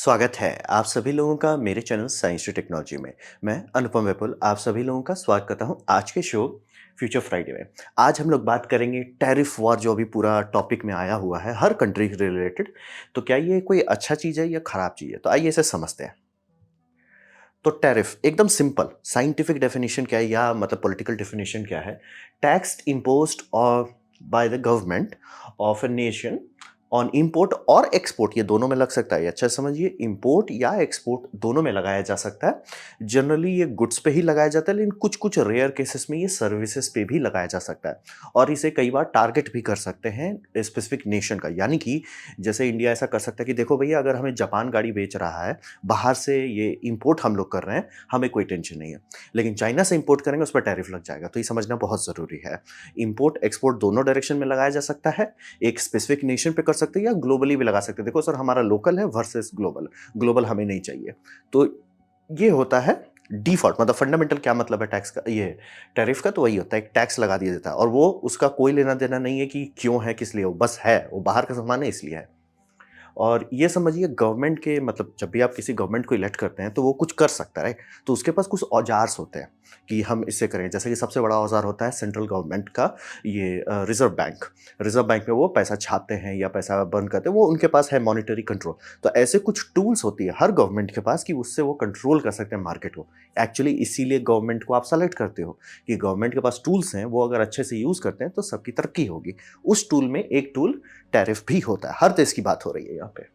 स्वागत है आप सभी लोगों का मेरे चैनल साइंस टू टेक्नोलॉजी में। मैं अनुपम विपुल आप सभी लोगों का स्वागत करता हूं आज के शो फ्यूचर फ्राइडे में। आज हम लोग बात करेंगे टैरिफ वॉर जो अभी पूरा टॉपिक में आया हुआ है हर कंट्री के रिलेटेड। तो क्या ये कोई अच्छा चीज़ है या खराब चीज़ है? तो आइए इसे समझते हैं। तो टैरिफ एकदम सिंपल साइंटिफिक डेफिनेशन क्या है या मतलब पॉलिटिकल डेफिनेशन क्या है? टैक्स इम्पोज्ड और by the government of a nation on import और एक्सपोर्ट, ये दोनों में लग सकता है। ये अच्छा समझिए, इंपोर्ट या एक्सपोर्ट दोनों में लगाया जा सकता है। जनरली ये गुड्स पे ही लगाया जाता है, लेकिन कुछ कुछ रेयर केसेस में ये सर्विसेज पे भी लगाया जा सकता है। और इसे कई बार टारगेट भी कर सकते हैं स्पेसिफिक नेशन का, यानी कि जैसे इंडिया ऐसा कर सकता है कि देखो भैया, अगर हमें जापान गाड़ी बेच रहा है, बाहर से ये इंपोर्ट हम लोग कर रहे हैं, हमें कोई टेंशन नहीं है। लेकिन चाइना से इंपोर्ट करेंगे उस पर टैरिफ लग जाएगा। तो ये समझना बहुत ज़रूरी है। इंपोर्ट एक्सपोर्ट दोनों डायरेक्शन में लगाया जा सकता है। एक स्पेसिफिक नेशन पे कर सकते हैं या ग्लोबली भी लगा सकते हैं। देखो सर, हमारा लोकल है वर्सेस ग्लोबल, ग्लोबल हमें नहीं चाहिए। तो ये होता है डिफ़ॉल्ट, मतलब फंडामेंटल क्या मतलब है टैक्स का, ये टैरिफ का तो वही होता है, एक टैक्स लगा दिया जाता है और वो उसका कोई लेना-देना नहीं है कि क्यों है, किस लिए, वो बस है, वो बाहर का सामान है इसलिए है। और ये समझिए गवर्नमेंट के, मतलब जब भी आप किसी गवर्नमेंट को इलेक्ट करते हैं तो वो कुछ कर सकता है, राइट? तो उसके पास कुछ औजार्स होते हैं कि हम इससे करें। जैसे कि सबसे बड़ा औजार होता है सेंट्रल गवर्नमेंट का, ये रिजर्व बैंक। रिजर्व बैंक में वो पैसा छापते हैं या पैसा बंद करते हैं, वो उनके पास है मॉनिटरी कंट्रोल। तो ऐसे कुछ टूल्स होती है हर गवर्नमेंट के पास कि उससे वो कंट्रोल कर सकते हैं मार्केट को। एक्चुअली इसीलिए गवर्नमेंट को आप सेलेक्ट करते हो कि गवर्नमेंट के पास टूल्स हैं, वो अगर अच्छे से यूज़ करते हैं तो सबकी तरक्की होगी। उस टूल में एक टूल टैरिफ भी होता है। हर देश की बात हो रही है यहाँ पे।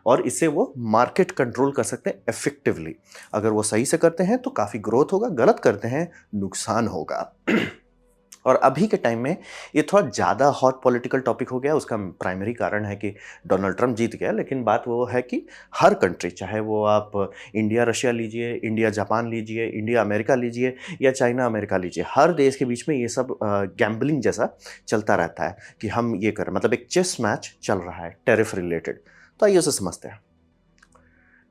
और इससे वो मार्केट कंट्रोल कर सकते हैं इफेक्टिवली। अगर वो सही से करते हैं तो काफ़ी ग्रोथ होगा, गलत करते हैं नुकसान होगा। और अभी के टाइम में ये थोड़ा ज़्यादा हॉट पॉलिटिकल टॉपिक हो गया। उसका प्राइमरी कारण है कि डोनाल्ड ट्रंप जीत गया, लेकिन बात वो है कि हर कंट्री, चाहे वो आप इंडिया रशिया लीजिए, इंडिया जापान लीजिए, इंडिया अमेरिका लीजिए या चाइना अमेरिका लीजिए, हर देश के बीच में ये सब गैम्बलिंग जैसा चलता रहता है कि हम ये करें, मतलब एक चेस मैच चल रहा है टैरिफ रिलेटेड। तो आइए उसे समझते हैं।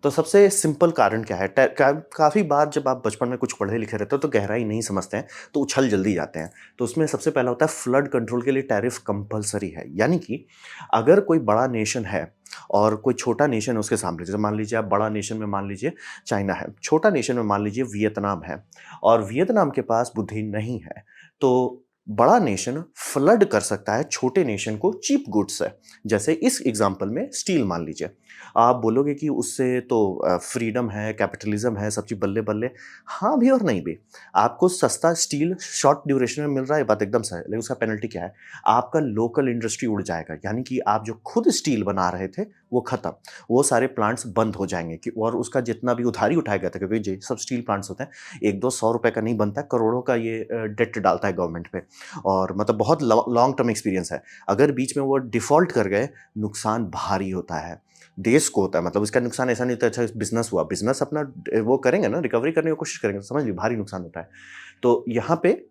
तो सबसे सिंपल कारण क्या है? काफ़ी बार जब आप बचपन में कुछ पढ़े लिखे रहते हो तो गहराई नहीं समझते हैं, तो उछल जल्दी जाते हैं। तो उसमें सबसे पहला होता है फ्लड कंट्रोल के लिए टैरिफ कंपल्सरी है। यानी कि अगर कोई बड़ा नेशन है और कोई छोटा नेशन है उसके सामने, जैसे मान लीजिए आप बड़ा नेशन में मान लीजिए चाइना है, छोटा नेशन में मान लीजिए वियतनाम है और वियतनाम के पास बुद्धि नहीं है, तो बड़ा नेशन फ्लड कर सकता है छोटे नेशन को चीप गुड्स से। जैसे इस एग्जांपल में स्टील मान लीजिए। आप बोलोगे कि उससे तो फ्रीडम है, कैपिटलिज्म है, सब चीज़ बल्ले-बल्ले। हाँ भी और नहीं भी। आपको सस्ता स्टील शॉर्ट ड्यूरेशन में मिल रहा है, ये बात एकदम सही है, लेकिन उसका पेनल्टी क्या है? आपका लोकल इंडस्ट्री उड़ जाएगा, यानी कि आप जो खुद स्टील बना रहे थे, वो खत्म। वो सारे प्लांट्स बंद हो जाएँगे कि और उसका जितना भी उधारी उठाया गया था, क्योंकि ये सब स्टील प्लांट्स होते हैं, 1-2 ₹100 का नहीं बनता है, करोड़ों का ये डेट डालता है गवर्नमेंट पे। और मतलब बहुत लॉन्ग टर्म एक्सपीरियंस है। अगर बीच में वो डिफ़ॉल्ट कर गए, नुकसान भारी होता है। देश को होता है, मतलब इसका नुकसान ऐसा नहीं होता अच्छा बिज़नेस हुआ, बिज़नेस अपना वो करेंगे ना, रिकवरी करने की कोशिश करेंगे, समझ लीजिए भारी नुकसान होता है। तो यहाँ पे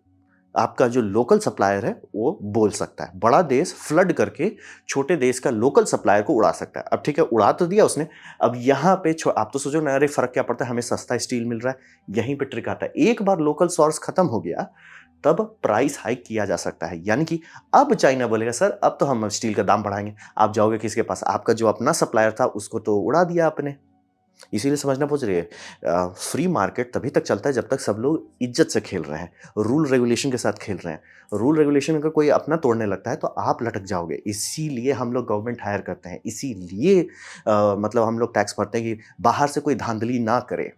आपका जो लोकल सप्लायर है वो बोल सकता है। बड़ा देश फ्लड करके छोटे देश का लोकल सप्लायर को उड़ा सकता है। अब ठीक है, उड़ा तो दिया उसने, अब यहाँ पे आप तो सोचो ना, अरे फ़र्क क्या पड़ता है, हमें सस्ता स्टील मिल रहा है। यहीं पे ट्रिक आता है। एक बार लोकल सोर्स खत्म हो गया, तब प्राइस हाइक किया जा सकता है। यानी कि अब चाइना बोलेगा सर अब तो हम स्टील का दाम बढ़ाएँगे। आप जाओगे किसके पास? आपका जो अपना सप्लायर था उसको तो उड़ा दिया आपने। इसीलिए समझना बहुत ज़रूरी है। फ्री मार्केट तभी तक चलता है जब तक सब लोग इज्जत से खेल रहे हैं, रूल रेगुलेशन के साथ खेल रहे हैं। रूल रेगुलेशन अगर कोई अपना तोड़ने लगता है तो आप लटक जाओगे। इसीलिए हम लोग गवर्नमेंट हायर करते हैं। इसीलिए मतलब हम लोग टैक्स भरते हैं कि बाहर से कोई धांधली ना करे।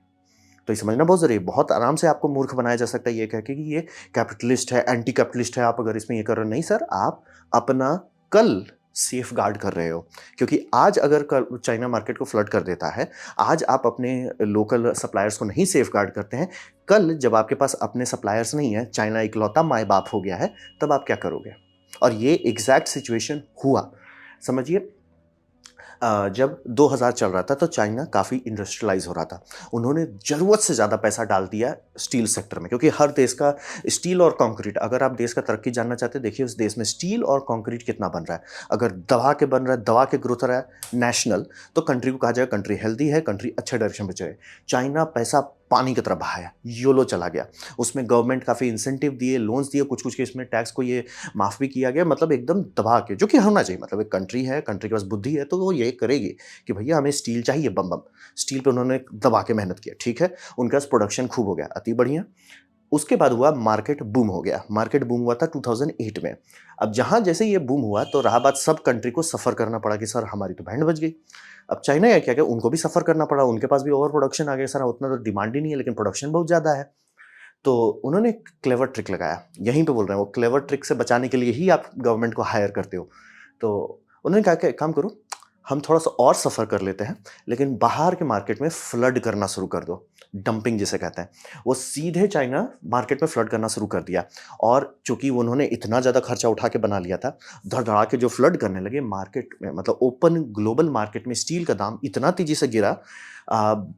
तो ये समझना बहुत ज़रूरी है। बहुत आराम से आपको मूर्ख बनाया जा सकता है ये कह के कि ये कैपिटलिस्ट है, एंटी कैपिटलिस्ट है, आप अगर इसमें ये कर रहे हो। नहीं सर, आप अपना कल सेफगार्ड कर रहे हो। क्योंकि आज अगर कल चाइना मार्केट को फ्लड कर देता है, आज आप अपने लोकल सप्लायर्स को नहीं सेफगार्ड करते हैं, कल जब आपके पास अपने सप्लायर्स नहीं है, चाइना इकलौता माँ-बाप हो गया है, तब आप क्या करोगे? और ये एग्ज़ैक्ट सिचुएशन हुआ। समझिए, जब 2000 चल रहा था तो चाइना काफ़ी इंडस्ट्रियलाइज़ हो रहा था। उन्होंने ज़रूरत से ज़्यादा पैसा डाल दिया स्टील सेक्टर में, क्योंकि हर देश का स्टील और कंक्रीट, अगर आप देश का तरक्की जानना चाहते हैं, देखिए उस देश में स्टील और कंक्रीट कितना बन रहा है। अगर दबा के बन रहा है, दबा के ग्रोथ हो रहा है नेशनल, तो कंट्री को कहा जाएगा कंट्री हेल्दी है, कंट्री अच्छे डायरेक्शन पे चले। चाइना पैसा पानी की तरह बहाया, योलो चला गया। उसमें गवर्नमेंट काफ़ी इंसेंटिव दिए, लोन्स दिए, कुछ-कुछ केस में टैक्स को ये माफ़ भी किया गया, मतलब एकदम दबा के, जो कि होना चाहिए। मतलब एक कंट्री है, कंट्री के पास बुद्धि है, तो वो ये करेगी कि भैया हमें स्टील चाहिए बम-बम। स्टील पे उन्होंने दबा के मेहनत किया, ठीक है। उनके पास प्रोडक्शन खूब हो गया, अति बढ़िया। उसके बाद हुआ मार्केट बूम हो गया। मार्केट बूम हुआ था 2008 में। अब जहाँ जैसे ये बूम हुआ तो रहा बात सब कंट्री को सफ़र करना पड़ा कि सर हमारी तो बैंड बज गई। अब चाइना या क्या-क्या उनको भी सफ़र करना पड़ा, उनके पास भी ओवर प्रोडक्शन आ गया, सर उतना तो डिमांड ही नहीं है लेकिन प्रोडक्शन बहुत ज़्यादा है। तो उन्होंने एक क्लेवर ट्रिक लगाया, यहीं पे बोल रहे हैं, वो क्लेवर ट्रिक से बचाने के लिए ही आप गवर्नमेंट को हायर करते हो। तो उन्होंने कहा कि एक काम करो, हम थोड़ा-सा और सफ़र कर लेते हैं, लेकिन बाहर के मार्केट में फ्लड करना शुरू कर दो, डंपिंग जिसे कहते हैं। वो सीधे चाइना मार्केट में फ्लड करना शुरू कर दिया और चूँकि उन्होंने इतना ज़्यादा खर्चा उठा के बना लिया था, धड़-धड़ा के जो फ्लड करने लगे मार्केट में, मतलब ओपन ग्लोबल मार्केट में स्टील का दाम इतना तेज़ी से गिरा,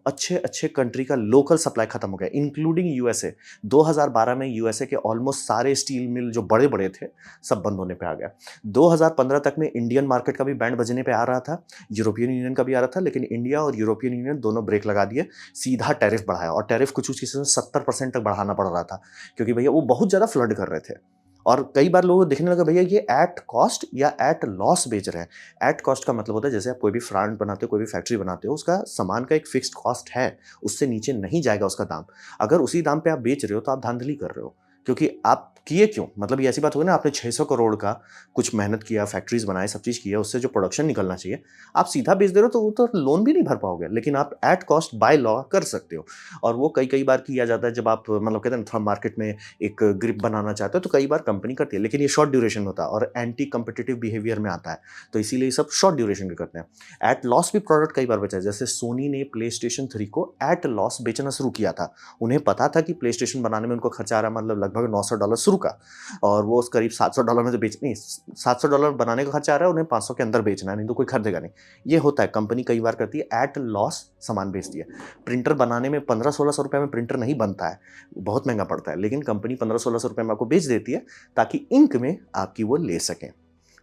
अच्छे-अच्छे कंट्री का लोकल सप्लाई खत्म हो गया, इंक्लूडिंग यूएसए। 2012 में यूएसए के ऑलमोस्ट सारे स्टील मिल जो बड़े-बड़े थे, सब बंद होने पे आ गया। 2015 तक में इंडियन मार्केट का भी बैंड बजने पे आ रहा था, यूरोपियन यूनियन का भी आ रहा था, लेकिन इंडिया और यूरोपियन यूनियन दोनों ब्रेक लगा दिए, सीधा टैरिफ बढ़ाया और टैरिफ कुछ-कुछ केसेस में 70% तक बढ़ाना पड़ रहा था, क्योंकि भैया वो बहुत ज़्यादा फ्लड कर रहे थे। और कई बार लोगों को दिखने लगा भैया ये एट कॉस्ट या एट लॉस बेच रहे हैं। एट कॉस्ट का मतलब होता है जैसे आप कोई भी ब्रांड बनाते हो, कोई भी फैक्ट्री बनाते हो, उसका सामान का एक फिक्स्ड कॉस्ट है, उससे नीचे नहीं जाएगा उसका दाम। अगर उसी दाम पे आप बेच रहे हो तो आप धांधली कर रहे हो, क्योंकि आप किए क्यों? मतलब ये ऐसी बात हो गई ना, आपने 600 करोड़ का कुछ मेहनत किया, फैक्ट्रीज़ बनाए, सब चीज़ किया, उससे जो प्रोडक्शन निकलना चाहिए, आप सीधा बेच दे रहे हो तो वो तो लोन भी नहीं भर पाओगे, लेकिन आप एट कॉस्ट बाय लॉ कर सकते हो। और वो कई-कई बार किया जाता है जब आप मतलब कहते हैं ना थोड़ा मार्केट में एक ग्रिप बनाना चाहते हो, तो कई बार कंपनी करती है, लेकिन ये शॉर्ट ड्यूरेशन होता है और एंटी कॉम्पिटिटिव बिहेवियर में आता है, तो इसीलिए ये सब शॉर्ट ड्यूरेशन के करते हैं। एट लॉस भी प्रोडक्ट कई बार बेचा है, जैसे सोनी ने प्लेस्टेशन 3 को एट लॉस बेचना शुरू किया था। उन्हें पता था कि प्लेस्टेशन बनाने में उनको खर्चा आ रहा है, मतलब लगभग $900 शुरू का, और वो करीब $700 में तो बेच नहीं, $700 बनाने का खर्चा आ रहा है, उन्हें 500 के अंदर बेचना है, नहीं तो कोई खरीदेगा नहीं। ये होता है, कंपनी कई बार करती है, एट लॉस सामान बेचती है। प्रिंटर बनाने में 1500-1600 रुपए में प्रिंटर नहीं बनता है, बहुत महँगा पड़ता है, लेकिन कंपनी 1500-1600 रुपए में आपको बेच देती है ताकि इंक में आपकी वो ले सकें।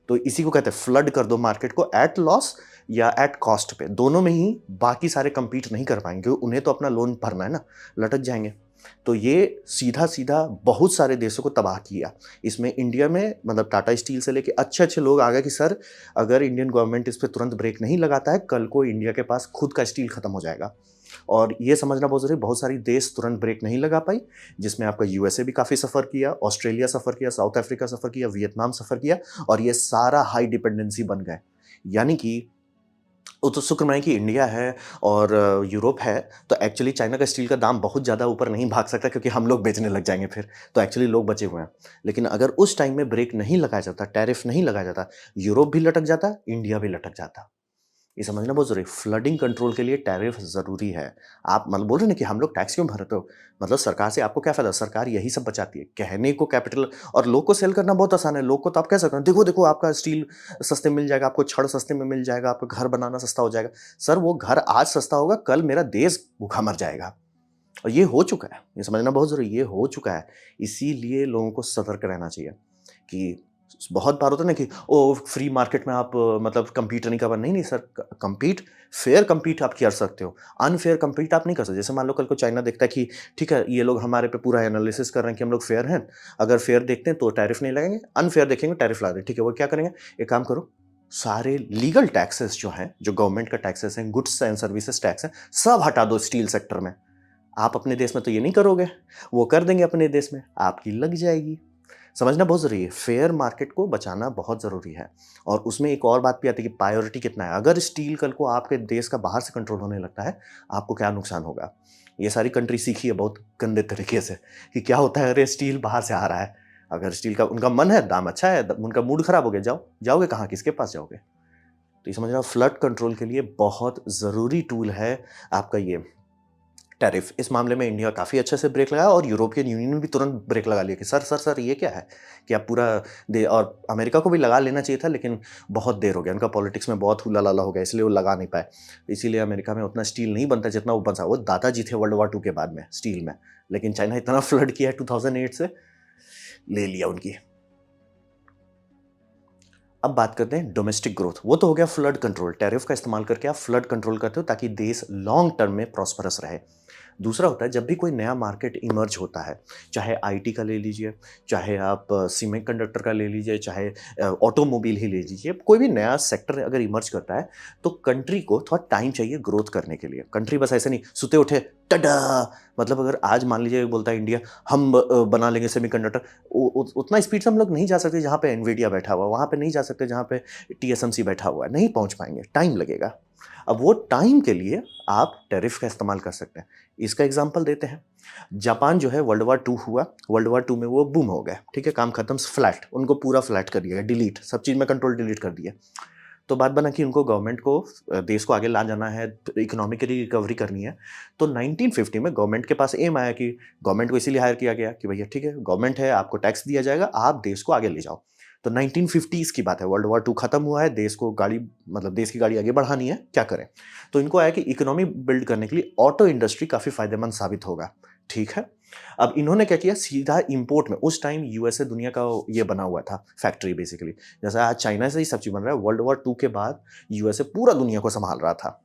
तो इसी को कहते हैं फ्लड कर दो मार्केट को एट लॉस या एट कॉस्ट पे, दोनों में ही बाकी सारे कम्पीट नहीं कर पाएँगे क्योंकि उन्हें तो अपना लोन भरना है ना, लटक जाएँगे। तो ये सीधा-सीधा बहुत सारे देशों को तबाह किया। इसमें इंडिया में मतलब टाटा स्टील से लेके अच्छे-अच्छे लोग आ गए कि सर अगर इंडियन गवर्नमेंट इस पे तुरंत ब्रेक नहीं लगाता है, कल को इंडिया के पास खुद का स्टील खत्म हो जाएगा। और ये समझना बहुत ज़रूरी है, बहुत सारी देश तुरंत ब्रेक नहीं लगा पाई, जिसमें आपका यूएसए भी काफ़ी सफ़र किया, ऑस्ट्रेलिया सफ़र किया, साउथ अफ्रीका सफ़र किया, वियतनाम सफ़र किया और ये सारा हाई डिपेंडेंसी बन गए। यानी कि वो तो शुक्र मनाएँ कि इंडिया है और यूरोप है, तो एक्चुअली चाइना का स्टील का दाम बहुत ज़्यादा ऊपर नहीं भाग सकता क्योंकि हम लोग बेचने लग जाएँगे फिर, तो एक्चुअली लोग बचे हुए हैं। लेकिन अगर उस टाइम में ब्रेक नहीं लगाया जाता, टैरिफ नहीं लगाया जाता, यूरोप भी लटक जाता, इंडिया भी लटक जाता। ये समझना बहुत ज़रूरी है। फ्लडिंग कंट्रोल के लिए टैरिफ ज़रूरी है। आप मतलब बोल रहे हैं ना कि हम लोग टैक्स क्यों भरते हो? मतलब सरकार से आपको क्या फ़ायदा? सरकार यही सब बचाती है। कहने को कैपिटल और लोग को सेल करना बहुत आसान है। लोग को तो आप कह सकते हो, देखो, देखो आपका स्टील सस्ते में मिल जाएगा, आपको छड़ सस्ते में मिल जाएगा, आपका घर बनाना सस्ता हो जाएगा। सर वो घर आज सस्ता होगा, कल मेरा देश भूखा मर जाएगा। और ये हो चुका है। ये समझना बहुत ज़रूरी है, ये हो चुका है। इसीलिए लोगों को सतर्क रहना चाहिए कि बहुत बार होता है ना कि ओह! फ्री मार्केट में आप मतलब कम्पीट नहीं कर पा नहीं, नहीं सर, क कम्पीट फेयर कम्पीट आप कर सकते हो। अनफेयर कम्पीट आप नहीं कर सकते। जैसे मान लो कल को चाइना देखता है कि ठीक है, ये लोग हमारे पे पूरा एनालिसिस कर रहे हैं कि हम लोग फेयर हैं। अगर फेयर देखते हैं तो टैरिफ नहीं लगाएँगे, अनफेयर देखेंगे टैरिफ लगा देंगे। ठीक है, वो क्या करेंगे? एक काम करो, सारे लीगल टैक्सेस जो हैं, जो गवर्नमेंट का टैक्सेस हैं, गुड्स एंड सर्विसेज टैक्स हैं, सब हटा दो स्टील सेक्टर में। आप अपने देश में तो ये नहीं करोगे, वो कर देंगे अपने देश में, आपकी लग जाएगी। समझना बहुत ज़रूरी है, फेयर मार्केट को बचाना बहुत ज़रूरी है और उसमें एक और बात भी आती है कि प्रायोरिटी कितना है। अगर स्टील कल को आपके देश का बाहर से कंट्रोल होने लगता है, आपको क्या नुकसान होगा? ये सारी कंट्री सीखी है बहुत गंदे तरीके से कि क्या होता है, अरे स्टील बाहर से आ रहा है, अगर स्टील का उनका मन है, दाम अच्छा है, उनका मूड खराब हो गया, जाओगे कहाँ, किसके पास जाओगे? तो ये समझ रहे हो, फ्लड कंट्रोल के लिए बहुत ज़रूरी टूल है आपका ये टैरिफ। इस मामले में इंडिया काफ़ी अच्छे से ब्रेक लगाया और यूरोपियन यूनियन ने भी तुरंत ब्रेक लगा लिया कि सर ये क्या है कि आप पूरा दे, और अमेरिका को भी लगा लेना चाहिए था, लेकिन बहुत देर हो गया, उनका पॉलिटिक्स में बहुत हुला लाला हो गया, इसलिए वो लगा नहीं पाए। इसीलिए अमेरिका में उतना स्टील नहीं बनता जितना वो बन, वो दादाजी थे वर्ल्ड वॉर 2 के बाद में स्टील में, लेकिन चाइना इतना फ्लड किया 2008 से, ले लिया उनकी। अब बात करते हैं डोमेस्टिक ग्रोथ। वो तो हो गया फ्लड कंट्रोल, टैरिफ का इस्तेमाल करके आप फ्लड कंट्रोल करते हो ताकि देश लॉन्ग टर्म में प्रॉस्परस रहे। दूसरा होता है जब भी कोई नया मार्केट इमर्ज होता है, चाहे आईटी का ले लीजिए, चाहे आप सेमीकंडक्टर का ले लीजिए, चाहे ऑटोमोबाइल ही ले लीजिए, कोई भी नया सेक्टर अगर इमर्ज करता है, तो कंट्री को थोड़ा टाइम चाहिए ग्रोथ करने के लिए। कंट्री बस ऐसे नहीं सुते उठे टडा, मतलब अगर आज मान लीजिए बोलता है इंडिया हम बना लेंगे सेमीकंडक्टर, उतना स्पीड से हम लोग नहीं जा सकते जहाँ पे एनवीडिया बैठा हुआ है, वहाँ पे नहीं जा सकते जहाँ पे टीएसएमसी बैठा हुआ है, नहीं पहुँच पाएंगे, टाइम लगेगा। अब वो टाइम के लिए आप टैरिफ का इस्तेमाल कर सकते हैं। इसका एग्जांपल देते हैं। जापान जो है वर्ल्ड वॉर 2 हुआ, वर्ल्ड वॉर 2 में वो बूम हो गया, ठीक है, काम खत्म, फ्लैट, उनको पूरा फ्लैट कर दिया गया, डिलीट, सब चीज़ में कंट्रोल डिलीट कर दिया। तो बात बना कि उनको गवर्नमेंट को देश को आगे ला जाना है, इकोनॉमिकली रिकवरी करनी है। तो 1950 में गवर्नमेंट के पास एम आया कि गवर्नमेंट को इसीलिए हायर किया गया कि भैया ठीक है, गवर्नमेंट है, आपको टैक्स दिया जाएगा, आप देश को आगे ले जाओ। तो 1950s की बात है, वर्ल्ड वॉर 2 खत्म हुआ है, देश को गाड़ी मतलब देश की गाड़ी आगे बढ़ानी है, क्या करें? तो इनको आया कि इकोनॉमी बिल्ड करने के लिए ऑटो इंडस्ट्री काफ़ी फायदेमंद साबित होगा, ठीक है। अब इन्होंने क्या किया, सीधा इंपोर्ट में, उस टाइम यूएसए दुनिया का ये बना हुआ था फैक्ट्री बेसिकली, जैसा आज चाइना से ही सब चीज़ बन रहा है। वर्ल्ड वॉर 2 के बाद यूएसए पूरा दुनिया को संभाल रहा था,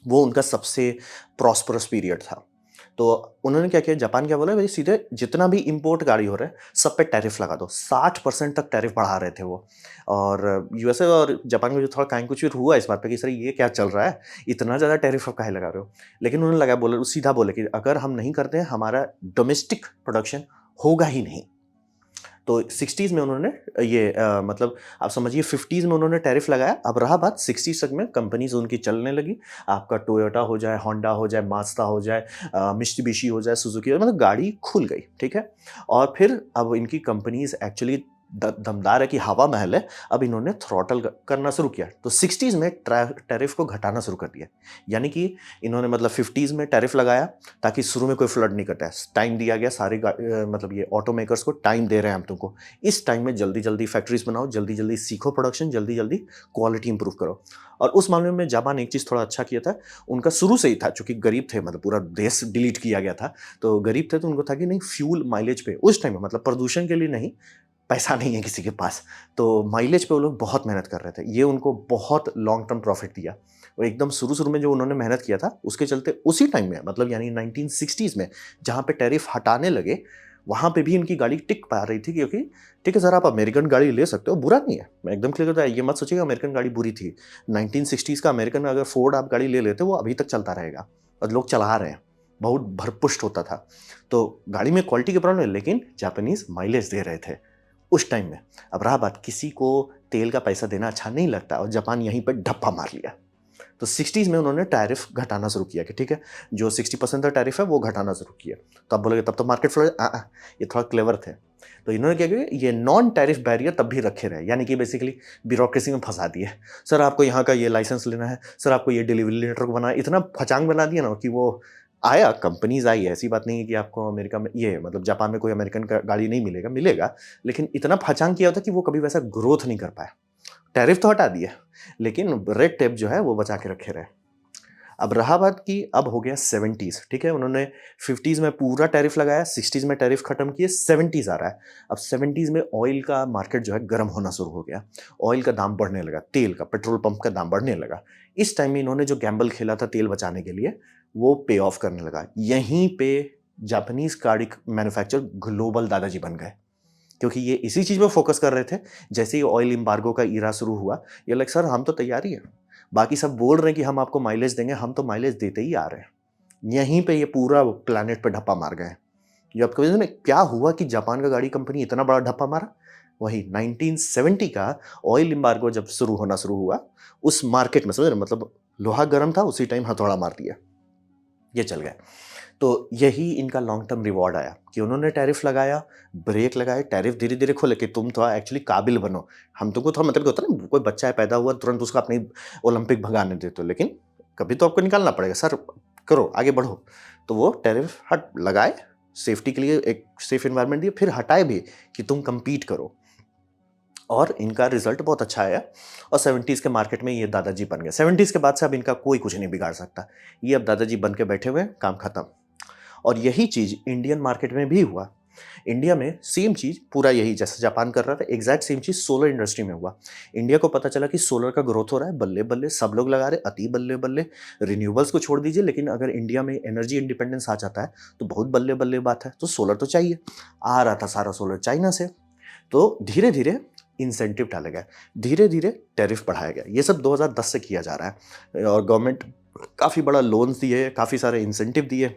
वो उनका सबसे प्रॉस्परस पीरियड था। तो उन्होंने क्या किया, जापान क्या बोला, भाई सीधे जितना भी इंपोर्ट गाड़ी हो रहा है सब पे टैरिफ लगा दो। 60% तक टैरिफ बढ़ा रहे थे वो। और यूएसए और जापान में जो थोड़ा काइन कुछ हुआ इस बात पे कि सर ये क्या चल रहा है, इतना ज़्यादा टैरिफ आप काहे लगा रहे हो। लेकिन उन्होंने लगा, बोले सीधा बोले कि अगर हम नहीं करते हैं हमारा डोमेस्टिक प्रोडक्शन होगा ही नहीं। तो 60s में उन्होंने ये मतलब आप समझिए 50s में उन्होंने टैरिफ लगाया। अब रहा बात 60s तक में कंपनीज उनकी चलने लगी। आपका टोयोटा हो जाए, होंडा हो जाए, माज़दा हो जाए, मित्सुबिशी हो जाए, सुजुकी हो जाए, मतलब गाड़ी खुल गई, ठीक है। और फिर अब इनकी कंपनीज एक्चुअली दमदार है कि हवा महल है। अब इन्होंने थ्रॉटल करना शुरू किया, तो 60s में टैरिफ को घटाना शुरू कर दिया। यानी कि इन्होंने मतलब 50s में टैरिफ लगाया ताकि शुरू में कोई फ्लड नहीं करता है, टाइम दिया गया सारे मतलब ये ऑटो मेकर्स को टाइम दे रहे हैं हम तुमको, इस टाइम में जल्दी जल्दी फैक्ट्रीज बनाओ, जल्दी जल्दी सीखो प्रोडक्शन, जल्दी जल्दी क्वालिटी इंप्रूव करो। और उस मामले में जापान एक चीज़ थोड़ा अच्छा किया था, उनका शुरू से ही था, चूंकि गरीब थे, मतलब पूरा देश डिलीट किया गया था, तो गरीब थे तो उनको था कि नहीं फ्यूल माइलेज पे उस टाइम में, मतलब प्रदूषण के लिए नहीं, पैसा नहीं है किसी के पास, तो माइलेज पे वो लोग बहुत मेहनत कर रहे थे। ये उनको बहुत लॉन्ग टर्म प्रॉफिट दिया। और एकदम शुरू में जो उन्होंने मेहनत किया था उसके चलते उसी टाइम में, मतलब यानी 1960s में जहाँ पे टैरिफ हटाने लगे, वहाँ पे भी इनकी गाड़ी टिक पा रही थी। क्योंकि ठीक है सर, आप अमेरिकन गाड़ी ले सकते हो, बुरा नहीं है, मैं एकदम क्लियर करता है, ये मत सोचिएगा अमेरिकन गाड़ी बुरी थी। 1960s का अमेरिकन अगर फोर्ड आप गाड़ी ले लेते, वो अभी तक चलता रहेगा और लोग चला रहे हैं, बहुत भरपुष्ट होता था। तो गाड़ी में क्वालिटी की प्रॉब्लम है, लेकिन जापानीज माइलेज दे रहे थे उस टाइम में। अब रहा बात, किसी को तेल का पैसा देना अच्छा नहीं लगता, और जापान यहीं पर ढप्पा मार लिया। तो 60s में उन्होंने टैरिफ घटाना शुरू किया कि ठीक है, जो 60% का टैरिफ है वो घटाना शुरू किया। तो आप बोलोगे तब तो मार्केट फ्लो, ये थोड़ा क्लेवर थे। तो इन्होंने क्या किया, ये नॉन टैरिफ बैरियर तब भी रखे रहे, यानी कि बेसिकली ब्यूरोक्रेसी में फंसा दिए। सर आपको यहाँ का ये लाइसेंस लेना है, सर आपको ये डिलीवरी लेटर बनाना है, इतना फचांग बना दिया ना कि वो आया, कंपनीज आई। ऐसी बात नहीं है कि आपको अमेरिका में ये मतलब जापान में कोई अमेरिकन का गाड़ी नहीं मिलेगा, मिलेगा, लेकिन इतना फचांग किया होता कि वो कभी वैसा ग्रोथ नहीं कर पाया। टैरिफ तो हटा दिया, लेकिन रेड टेप जो है वो बचा के रखे रहे। अब रहा बात कि अब हो गया 70s, ठीक है, उन्होंने 50s में पूरा टैरिफ लगाया, 60s में टैरिफ खत्म किए, 70s आ रहा है। अब 70s में ऑयल का मार्केट जो है गर्म होना शुरू हो गया, ऑयल का दाम बढ़ने लगा, तेल का, पेट्रोल पंप का दाम बढ़ने लगा। इस टाइम में इन्होंने जो गैम्बल खेला था तेल बचाने के लिए, वो पे ऑफ करने लगा। यहीं पे जापानीज गाड़ी मैन्युफैक्चर ग्लोबल दादाजी बन गए, क्योंकि ये इसी चीज़ में फोकस कर रहे थे। जैसे ही ऑयल एम्बार्गो का ईरा शुरू हुआ, ये लाइक सर हम तो तैयार ही हैं, बाकी सब बोल रहे हैं कि हम आपको माइलेज देंगे, हम तो माइलेज देते ही आ रहे हैं। यहीं पे ये पूरा प्लैनेट पे ढप्पा मार गए। ये आपको वजह में क्या हुआ कि जापान का गाड़ी कंपनी इतना बड़ा ढप्पा मारा, वही 1970 का ऑयल एम्बार्गो जब शुरू हुआ, उस मार्केट में समझ रहे, मतलब लोहा गर्म था, उसी टाइम हथौड़ा मार दिया, ये चल गए। तो यही इनका लॉन्ग टर्म रिवॉर्ड आया कि उन्होंने टैरिफ लगाया, ब्रेक लगाए, टैरिफ धीरे धीरे खोले कि तुम थोड़ा एक्चुअली काबिल बनो। हम तुमको थोड़ा मतलब होता है ना, कोई बच्चा है पैदा हुआ तुरंत उसको अपनी ओलंपिक भगाने देते हो, लेकिन कभी तो आपको निकालना पड़ेगा, सर करो आगे बढ़ो। तो वो टैरिफ हट लगाए, सेफ्टी के लिए एक सेफ इन्वायरमेंट दिए, फिर हटाए भी कि तुम compete करो। और इनका रिजल्ट बहुत अच्छा आया, और 70s के मार्केट में ये दादाजी बन गए। 70s के बाद से अब इनका कोई कुछ नहीं बिगाड़ सकता, ये अब दादाजी बन के बैठे हुए हैं, काम खत्म। और यही चीज़ इंडियन मार्केट में भी हुआ। इंडिया में सेम चीज़ पूरा यही जैसे जापान कर रहा था, एग्ज़ैक्ट सेम चीज़ सोलर इंडस्ट्री में हुआ। इंडिया को पता चला कि सोलर का ग्रोथ हो रहा है, बल्ले-बल्ले सब लोग लगा रहे, अति बल्ले-बल्ले। रिन्यूएबल्स को छोड़ दीजिए, लेकिन अगर इंडिया में एनर्जी इंडिपेंडेंस आ जाता है, तो बहुत बल्ले-बल्ले बात है। तो सोलर तो चाहिए। आ रहा था सारा सोलर चाइना से। तो धीरे-धीरे इंसेंटिव डाला गया, धीरे-धीरे टैरिफ बढ़ाया गया। ये सब 2010 से किया जा रहा है और गवर्नमेंट काफ़ी बड़ा लोन्स दिए, काफ़ी सारे इंसेंटिव दिए,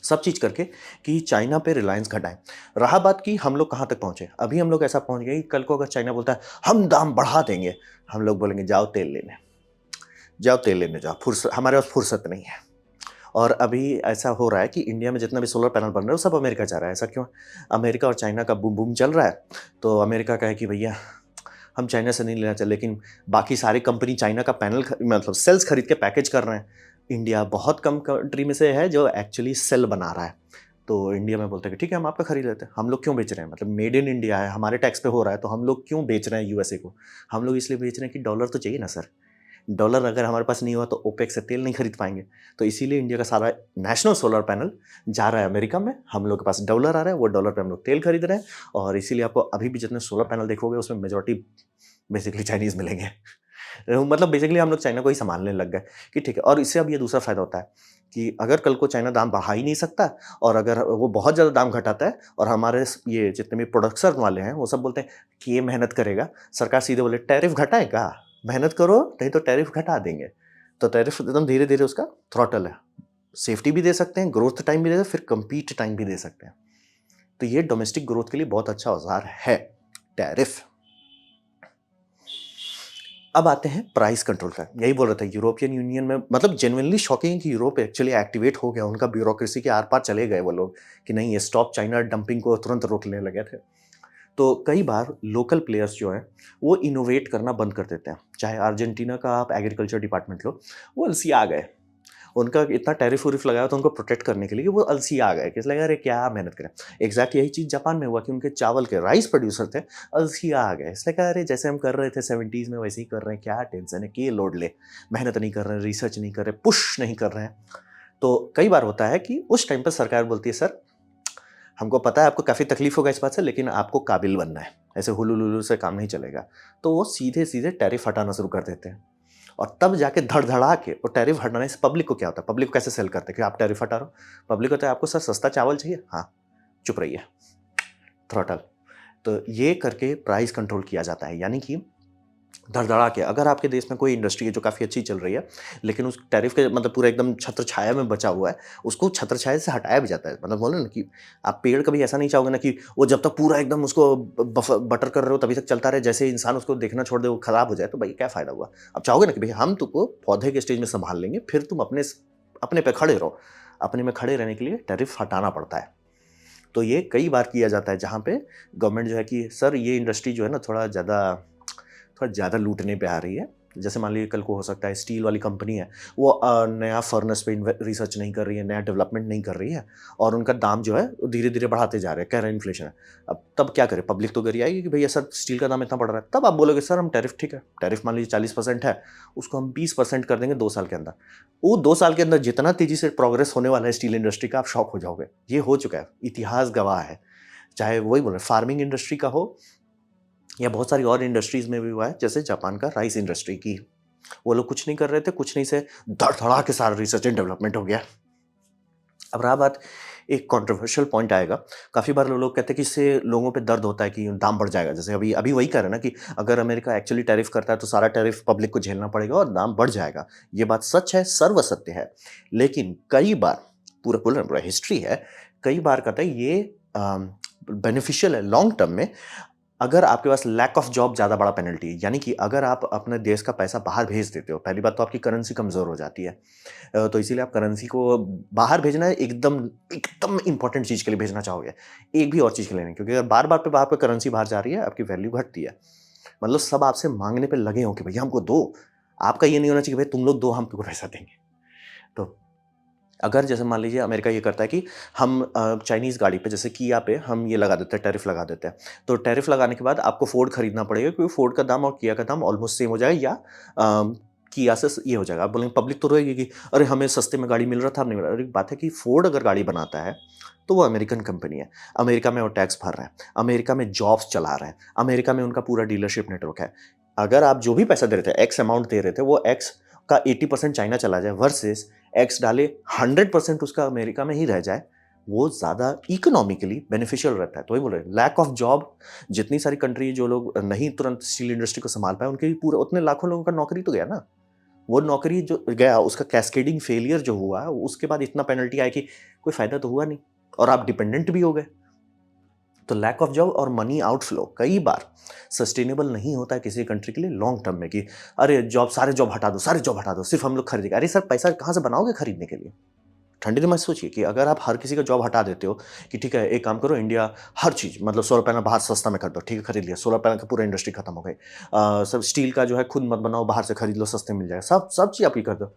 सब चीज़ करके कि चाइना पे रिलायंस घटाएँ। रहा बात कि हम लोग कहाँ तक पहुँचे, अभी हम लोग ऐसा पहुँच गए कि कल को अगर चाइना बोलता है, हम दाम बढ़ा देंगे, हम लोग बोलेंगे जाओ तेल लेने, जाओ तेल लेने जाओ, हमारे पास फुर्सत नहीं है। और अभी ऐसा हो रहा है कि इंडिया में जितना भी सोलर पैनल बन रहा है, वो सब अमेरिका जा रहा है। ऐसा क्यों? अमेरिका और चाइना का बूम बूम चल रहा है, तो अमेरिका का है कि भैया हम चाइना से नहीं लेना चाहिए, लेकिन बाकी सारी कंपनी चाइना का पैनल मतलब सेल्स खरीद के पैकेज कर रहे हैं। इंडिया बहुत कम कंट्री में से है जो एक्चुअली सेल बना रहा है। तो इंडिया में बोलते हैं कि ठीक है हम आपका खरीद लेते हैं, हम लोग क्यों बेच रहे हैं, मतलब मेड इन इंडिया है, हमारे टैक्स पे हो रहा है, तो हम लोग क्यों बेच रहे हैं यूएसए को? हम लोग इसलिए बेच रहे हैं कि डॉलर तो चाहिए ना सर। डॉलर अगर हमारे पास नहीं हुआ तो ओपेक से तेल नहीं खरीद पाएंगे। तो इसीलिए इंडिया का सारा नेशनल सोलर पैनल जा रहा है अमेरिका में, हम लोग के पास डॉलर आ रहा है, वो डॉलर पे हम लोग तेल खरीद रहे हैं। और इसीलिए आपको अभी भी जितने सोलर पैनल देखोगे उसमें मेजॉरिटी बेसिकली चाइनीज़ मिलेंगे। मतलब बेसिकली हम लोग चाइना को ही संभालने लग गए कि ठीक है। और इससे अब ये दूसरा फ़ायदा होता है कि अगर कल को चाइना दाम बढ़ा ही नहीं सकता और अगर वो बहुत ज़्यादा दाम घटाता है और हमारे ये जितने भी प्रोडक्शन वाले हैं वो सब बोलते हैं कि ये मेहनत करेगा, सरकार सीधे बोले टैरिफ घटाएगा, मेहनत करो नहीं तो टैरिफ घटा देंगे। तो टैरिफ एकदम धीरे-धीरे उसका थ्रॉटल है। सेफ्टी भी दे सकते हैं, ग्रोथ टाइम भी दे सकते हैं, फिर कम्पीट टाइम भी दे सकते हैं। तो ये डोमेस्टिक ग्रोथ के लिए बहुत अच्छा औज़ार है, टैरिफ। अब आते हैं प्राइस कंट्रोल का। यही बोल रहा था यूरोपियन यूनियन में मतलब जेन्युइनली शॉकिंग है कि यूरोप एक्चुअली एक्टिवेट हो गया, उनका ब्यूरोक्रेसी के आर-पार चले गए वो लोग कि नहीं ये स्टॉप चाइना डंपिंग को तुरंत रोकने लगे थे। तो कई बार लोकल प्लेयर्स जो हैं वो इनोवेट करना बंद कर देते हैं। चाहे अर्जेंटीना का आप एग्रीकल्चर डिपार्टमेंट लो, वो अलसिया गए। उनका इतना टैरिफ वैरिफ लगाया था उनको प्रोटेक्ट करने के लिए, वो अलसिया गए कि इसलिए अरे क्या मेहनत करें। एग्जैक्ट यही चीज़ जापान में हुआ कि उनके चावल के राइस प्रोड्यूसर थे, अलसिया आ गए। इसलिए कहा अरे जैसे हम कर रहे थे 70s में वैसे ही कर रहे हैं, क्या टेंशन है कि ये लोड ले, मेहनत नहीं कर रहे हैं, रिसर्च नहीं कर रहे, पुश नहीं कर रहे हैं। तो कई बार होता है कि उस टाइम पर सरकार बोलती है सर हमको पता है आपको काफ़ी तकलीफ होगा इस बात से, लेकिन आपको काबिल बनना है, ऐसे हुलू-लुलू से काम नहीं चलेगा। तो वो सीधे-सीधे टैरिफ हटाना शुरू कर देते हैं और तब जाके धड़-धड़ा के वो टैरिफ हटाने से पब्लिक को क्या होता है, पब्लिक को कैसे सेल करते हैं कि आप टैरिफ हटा रहे हो? पब्लिक को होता है आपको सर सस्ता चावल चाहिए? हाँ, चुप रहिए, थ्रॉटल। तो ये करके प्राइस कंट्रोल किया जाता है, यानी कि धड़धड़ा के अगर आपके देश में कोई इंडस्ट्री है जो काफ़ी अच्छी चल रही है, लेकिन उस टैरिफ के मतलब पूरा एकदम छत्र-छाया में बचा हुआ है, उसको छत्र-छाया से हटाया भी जाता है। मतलब बोले ना कि आप पेड़ कभी ऐसा नहीं चाहोगे ना कि वो जब तक पूरा एकदम उसको बटर कर रहे हो तभी तक चलता रहे, जैसे ही इंसान उसको देखना छोड़ दे वो खराब हो जाए, तो भाई क्या फ़ायदा हुआ? आप चाहोगे ना कि भई हम तुमको पौधे के स्टेज में सँभाल लेंगे, फिर तुम अपने पे खड़े रहो। अपने में खड़े रहने के लिए टैरिफ हटाना पड़ता है। तो ये कई बार किया जाता है जहाँ पे गवर्नमेंट जो है कि सर ये इंडस्ट्री जो है ना थोड़ा ज़्यादा लूटने पे आ रही है। जैसे मान लीजिए कल को हो सकता है स्टील वाली कंपनी है, वो नया फर्नेस पे रिसर्च नहीं कर रही है, नया डेवलपमेंट नहीं कर रही है और उनका दाम जो है वो धीरे-धीरे बढ़ाते जा रहे हैं, कह रहे हैं इन्फ्लेशन है। अब तब क्या करें? पब्लिक तो गरियाएगी कि भैया सर स्टील का दाम इतना बढ़ रहा है। तब आप बोलोगे सर हम टैरिफ ठीक है, टैरिफ मान लीजिए 40% है, उसको हम 20% कर देंगे 2 साल के अंदर। वो 2 साल के अंदर जितना तेज़ी से प्रोग्रेस होने वाला है स्टील इंडस्ट्री का, आप शॉक हो जाओगे। ये हो चुका है, इतिहास गवाह है। चाहे वही बोल रहे हैं फार्मिंग इंडस्ट्री का हो या बहुत सारी और इंडस्ट्रीज़ में भी हुआ है, जैसे जापान का राइस इंडस्ट्री की। वो लोग कुछ नहीं कर रहे थे, कुछ नहीं से धड़-धड़ा के सारा रिसर्च एंड डेवलपमेंट हो गया। अब रहा बात एक कंट्रोवर्शियल पॉइंट आएगा, काफ़ी बार लोग कहते हैं कि इससे लोगों पे दर्द होता है कि दाम बढ़ जाएगा। जैसे अभी अभी वही कह रहे हैं ना कि अगर अमेरिका एक्चुअली टैरिफ करता है तो सारा टैरिफ पब्लिक को झेलना पड़ेगा और दाम बढ़ जाएगा। ये बात सच है, सर्वसत्य है। लेकिन कई बार पूरा हिस्ट्री है, कई बार कहता है ये बेनिफिशियल है लॉन्ग टर्म में अगर आपके पास लैक ऑफ जॉब ज़्यादा बड़ा पेनल्टी है, यानी कि अगर आप अपने देश का पैसा बाहर भेज देते हो, पहली बात तो आपकी करेंसी कमज़ोर हो जाती है। तो इसीलिए आप करेंसी को बाहर भेजना है एकदम एकदम इम्पोर्टेंट चीज़ के लिए भेजना चाहोगे, एक भी और चीज़ के लिए नहीं, क्योंकि अगर बार-बार पे वहाँ पे करेंसी बाहर जा रही है, आपकी वैल्यू घटती है। मतलब सब आपसे माँगने पे लगे हों कि भैया हमको दो, आपका ये नहीं होना चाहिए कि भाई तुम लोग दो हम तुमको पैसा देंगे। तो अगर जैसे मान लीजिए अमेरिका ये करता है कि हम चाइनीज़ गाड़ी पे जैसे किया पे हम ये लगा देते हैं, टैरिफ लगा देते हैं। तो टैरिफ लगाने के बाद आपको फ़ोर्ड खरीदना पड़ेगा क्योंकि फ़ोर्ड का दाम और किया का दाम ऑलमोस्ट सेम हो जाएगा या कि यहाँ से ये हो जाएगा। आप बोलेंगे पब्लिक तो रोएगी कि अरे हमें सस्ते में गाड़ी मिल रहा था, अब नहीं मिल रहा। अरे बात है कि फोर्ड अगर गाड़ी बनाता है तो वो अमेरिकन कंपनी है, अमेरिका में वो टैक्स भर रहा है, अमेरिका में जॉब्स चला रहा है, अमेरिका में उनका पूरा डीलरशिप नेटवर्क है। अगर आप जो भी पैसा दे रहे थे, एक्स अमाउंट दे रहे थे, वो एक्स का 80% चाइना चला जाए वर्सेस एक्स डाले 100% उसका अमेरिका में ही रह जाए, वो ज़्यादा इकोनॉमिकली बेनिफिशियल रहता है। तो वही बोल रहे हैं, लैक ऑफ जॉब, जितनी सारी कंट्री जो लोग नहीं तुरंत स्टील इंडस्ट्री को संभाल पाए, उनके पूरे उतने लाखों लोगों का नौकरी तो गया ना। वो नौकरी जो गया, उसका कैस्केडिंग फेलियर जो हुआ, उसके बाद इतना पेनल्टी आया कि कोई फायदा तो हुआ नहीं और आप डिपेंडेंट भी हो गए। तो लैक ऑफ जॉब और मनी आउटफ्लो कई बार सस्टेनेबल नहीं होता है किसी कंट्री के लिए लॉन्ग टर्म में, कि अरे जॉब, सारे जॉब हटा दो, सारे जॉब हटा दो, सिर्फ हम लोग खरीदेंगे। अरे सर, पैसा कहाँ से बनाओगे खरीदने के लिए? ठंडे दिमाग से सोचिए कि अगर आप हर किसी का जॉब हटा देते हो कि ठीक है एक काम करो, इंडिया हर चीज़ मतलब सोलर पैनल बाहर सस्ता में कर दो, ठीक है खरीद लिया, सोलर पैनल का पूरा इंडस्ट्री खत्म हो गई। सब स्टील का जो है खुद मत बनाओ, बाहर से खरीद लो, सस्ते मिल जाएगा, सब सब चीज़ आप ही कर दो।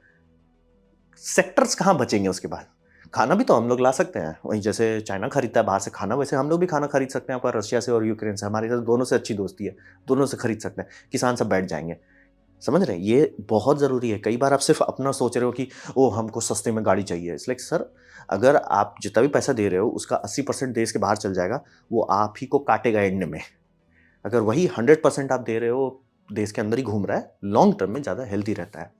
सेक्टर्स कहाँ बचेंगे उसके बाद? खाना भी तो हम लोग ला सकते हैं, वहीं जैसे चाइना खरीदता है बाहर से खाना, वैसे हम लोग भी खाना खरीद सकते हैं आपका रशिया से और यूक्रेन से। हमारे साथ दोनों से अच्छी दोस्ती है, दोनों से खरीद सकते हैं, किसान सब बैठ जाएंगे। समझ रहे हैं? ये बहुत ज़रूरी है। कई बार आप सिर्फ अपना सोच रहे हो कि ओ हमको सस्ते में गाड़ी चाहिए। इट्स लाइक सर, अगर आप जितना भी पैसा दे रहे हो उसका 80% देश के बाहर चल जाएगा, वो आप ही को काटेगा एंड में। अगर वही 100% आप दे रहे हो, देश के अंदर ही घूम रहा है, लॉन्ग टर्म में ज़्यादा हेल्दी रहता है।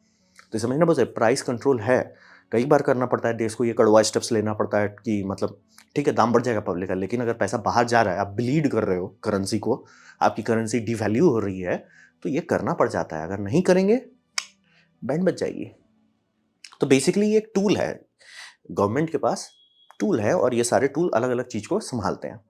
तो समझना बस, प्राइस कंट्रोल है, कई बार करना पड़ता है देश को, ये कड़वा स्टेप्स लेना पड़ता है कि मतलब ठीक है दाम बढ़ जाएगा पब्लिक का, लेकिन अगर पैसा बाहर जा रहा है, आप ब्लीड कर रहे हो करेंसी को, आपकी करेंसी डिवैल्यू हो रही है, तो ये करना पड़ जाता है। अगर नहीं करेंगे बैंड बच जाएगी। तो बेसिकली ये एक टूल है, गवर्नमेंट के पास टूल है और ये सारे टूल अलग अलग चीज को संभालते हैं।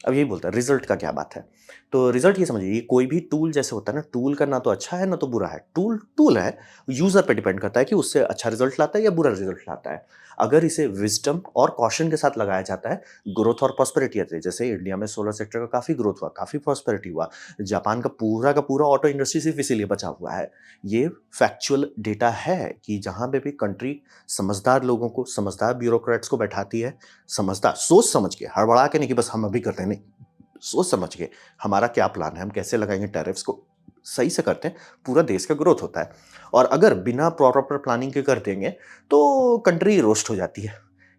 अब यही बोलता है रिजल्ट का क्या बात है। तो रिजल्ट ये समझिए, ये कोई भी टूल जैसे होता है ना, टूल का ना तो अच्छा है ना तो बुरा है, टूल टूल है, यूजर पे डिपेंड करता है कि उससे अच्छा रिजल्ट लाता है या बुरा रिजल्ट लाता है। अगर इसे विजडम और कॉशन के साथ लगाया जाता है, ग्रोथ और प्रॉस्पेरिटी आती है। जैसे इंडिया में सोलर सेक्टर का काफी ग्रोथ हुआ, काफी प्रॉस्पेरिटी हुआ, जापान का पूरा ऑटो इंडस्ट्री सिर्फ इसीलिए बचा हुआ है। ये फैक्चुअल डेटा है कि जहां पे भी कंट्री समझदार लोगों को, समझदार ब्यूरोक्रेट्स को बैठाती है, समझदार सोच समझ के, हड़बड़ा के नहीं कि बस हम अभी करते हैं, नहीं, सोच समझ के हमारा क्या प्लान है, हम कैसे लगाएंगे टैरिफ्स को, सही से करते हैं, पूरा देश का ग्रोथ होता है। और अगर बिना प्रॉपर प्लानिंग के कर देंगे तो कंट्री रोस्ट हो जाती है।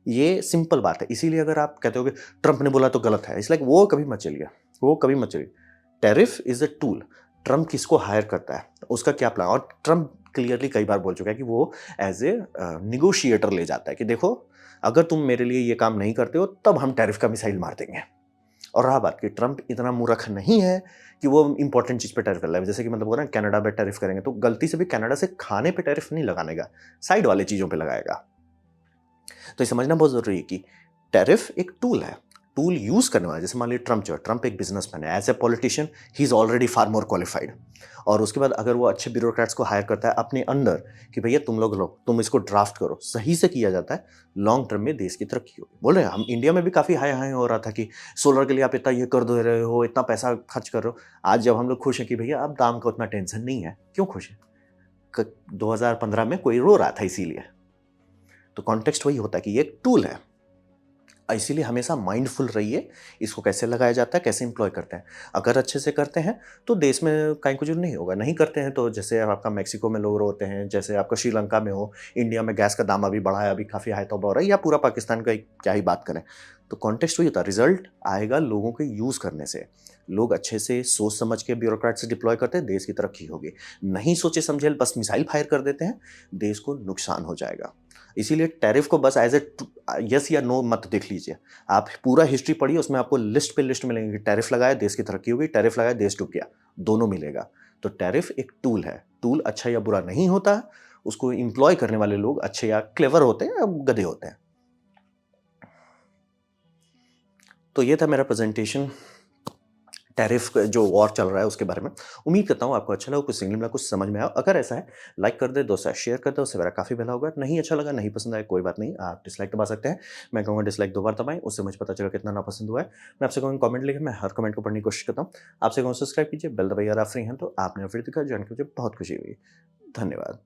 ये सिंपल बात है। इसीलिए अगर आप कहते हो कि ट्रंप ने बोला तो गलत है, इसलिए वो कभी मत चलिए, वो कभी मत चलिए। Tariff is a tool. Trump किसको हायर करता है, उसका क्या प्लान, और ट्रंप क्लियरली कई बार बोल चुका है कि वो एज ए निगोशिएटर ले जाता है कि देखो अगर तुम मेरे लिए ये काम नहीं करते हो तब हम टैरिफ का मिसाइल मार देंगे। और रहा बात कि ट्रंप इतना मूर्ख नहीं है कि वो इंपॉर्टेंट चीज पे टैरिफ कर रहा है। जैसे कि मतलब बोल रहे हैं कनाडा पे टैरिफ करेंगे, तो गलती से भी कनाडा से खाने पे टैरिफ नहीं लगाने का, साइड वाले चीजों पे लगाएगा। तो ये समझना बहुत जरूरी है कि टैरिफ एक टूल है, टूल यूज करने वाला। जैसे मान लीजिए ट्रंप, जो है ट्रंप एक बिजनेसमैन है, as a politician he is already far more qualified. और उसके बाद अगर वो अच्छे ब्यूरोक्रेट्स को हायर करता है अपने अंदर कि भैया तुम लोग लो, तुम इसको ड्राफ्ट करो, सही से किया जाता है, लॉन्ग टर्म में देश की तरक्की होगी। बोल रहे हैं हम इंडिया में भी काफी हाई हाई हो रहा था कि सोलर के लिए आप इतना ये कर दे रहे हो, इतना पैसा खर्च कर रहे हो। आज जब हम लोग खुश हैं कि भैया अब दाम का उतना टेंशन नहीं है, क्यों खुश है? 2015 में कोई रो रहा था इसीलिए। तो कॉन्टेक्स्ट वही होता है कि ये एक टूल है, इसीलिए हमेशा माइंडफुल रहिए, इसको कैसे लगाया जाता है, कैसे इंप्लॉय करते हैं। अगर अच्छे से करते हैं तो देश में कहीं कुछ नहीं होगा, नहीं करते हैं तो जैसे आपका मैक्सिको में लोग रोते हैं, जैसे आपका श्रीलंका में हो, इंडिया में गैस का दाम अभी बढ़ा है, अभी काफ़ी हाई तौबा हो रहा है, या पूरा पाकिस्तान का क्या ही बात करें। तो कॉन्टेक्स्ट वही होता है, रिजल्ट आएगा लोगों के यूज़ करने से। लोग अच्छे से सोच समझ के ब्यूरोक्रेट से डिप्लॉय करते हैं, देश की तरक्की होगी। नहीं सोचे समझे बस मिसाइल फायर कर देते हैं, देश को नुकसान हो जाएगा। इसीलिए टैरिफ को बस एज ए यस या नो मत देख लीजिए, आप पूरा हिस्ट्री पढ़िए, उसमें आपको लिस्ट पे लिस्ट मिलेंगे कि टैरिफ लगाया देश की तरक्की होगी, टैरिफ लगाया देश डूब गया, दोनों मिलेगा। तो टैरिफ एक टूल है, टूल अच्छा या बुरा नहीं होता, उसको इंप्लॉय करने वाले लोग अच्छे या क्लेवर होते हैं या गधे होते हैं। तो ये था मेरा प्रेजेंटेशन टैरिफ जो वॉर चल रहा है उसके बारे में। उम्मीद करता हूँ आपको अच्छा लगा, कुछ सिंगल मिला, कुछ समझ में आया। अगर ऐसा है लाइक कर दे, दोस्तों शेयर कर दे, उससे मेरा काफ़ी भला होगा। नहीं अच्छा लगा, नहीं पसंद आया, कोई बात नहीं, आप डिसलाइक दबा सकते हैं। मैं कहूँगा डिसलाइक 2 बार दबाएं, उससे मुझे पता चला कितना नापसंद हुआ है। मैं आपसे कहूँगा कमेंट लिखें, मैं हर कमेंट को पढ़ने की कोशिश करता हूँ। आपसे कहूँ सब्सक्राइब कीजिए, बेल दबाइए अगर आप फ्री हैं तो। आपने वीडियो दिखा, जान के मुझे बहुत खुशी हुई। धन्यवाद।